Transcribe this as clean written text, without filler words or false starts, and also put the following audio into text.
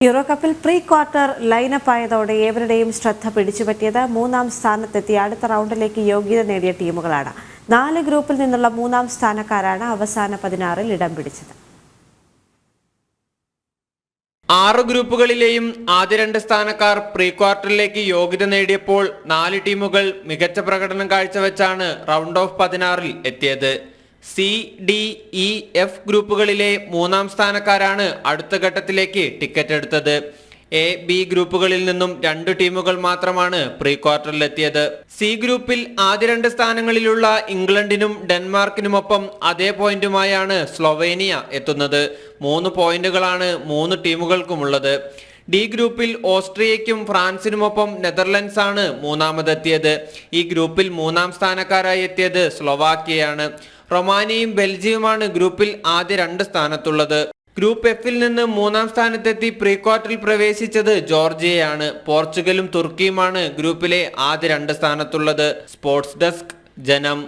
Euro കപ്പിൽ pre quarter lineup ആയതോടെ ഏവരുടെയും ശ്രദ്ധ പിടിച്ചുപറ്റിയത് മൂന്നാം സ്ഥാനത്തെത്തി അടുത്ത റൗണ്ടിലേക്ക് യോഗ്യത നേടിയ ടീമുകളാണ്. 4 ഗ്രൂപ്പിൽ നിന്നുള്ള മൂന്നാം സ്ഥാനക്കാരാണ് അവസാന 16-ൽ ഇടം പിടിച്ചത്. 6 ഗ്രൂപ്പുകളിലെയും ആദ്യ 2 സ്ഥാനക്കാർ പ്രീ ക്വാർട്ടറിലേക്ക് യോഗ്യത നേടിയപ്പോൾ 4 ടീമുകൾ മികച്ച പ്രകടനം കാഴ്ചവെച്ചാണ് റൗണ്ട് ഓഫ് 16-ൽ എത്തിയത്. സി, ഡി, ഇ, എഫ് ഗ്രൂപ്പുകളിലെ മൂന്നാം സ്ഥാനക്കാരാണ് അടുത്ത ഘട്ടത്തിലേക്ക് ടിക്കറ്റ് എടുത്തത്. എ, ബി ഗ്രൂപ്പുകളിൽ നിന്നും 2 ടീമുകൾ മാത്രമാണ് പ്രീ ക്വാർട്ടറിലെത്തിയത്. സി ഗ്രൂപ്പിൽ ആദ്യ 2 സ്ഥാനങ്ങളിലുള്ള ഇംഗ്ലണ്ടിനും ഡെൻമാർക്കിനുമൊപ്പം അതേ പോയിന്റുമായാണ് സ്ലൊവേനിയ എത്തുന്നത്. 3 പോയിന്റുകളാണ് 3 ടീമുകൾക്കുമുള്ളത്. ഡി ഗ്രൂപ്പിൽ ഓസ്ട്രിയയ്ക്കും ഫ്രാൻസിനുമൊപ്പം നെതർലൻഡ്സ് ആണ് മൂന്നാമതെത്തിയത്. ഈ ഗ്രൂപ്പിൽ മൂന്നാം സ്ഥാനക്കാരായി എത്തിയത് സ്ലൊവാക്യയാണ്. റൊമാനിയയും ബെൽജിയവുമാണ് ഗ്രൂപ്പിൽ ആദ്യ 2 സ്ഥാനത്തുള്ളത്. ഗ്രൂപ്പ് എഫിൽ നിന്ന് മൂന്നാം സ്ഥാനത്തെത്തി പ്രീ ക്വാർട്ടറിൽ പ്രവേശിച്ചത് ജോർജിയയാണ്. പോർച്ചുഗലും തുർക്കിയുമാണ് ഗ്രൂപ്പിലെ ആദ്യ 2 സ്ഥാനത്തുള്ളത്. സ്പോർട്സ് ഡെസ്ക്, ജനം.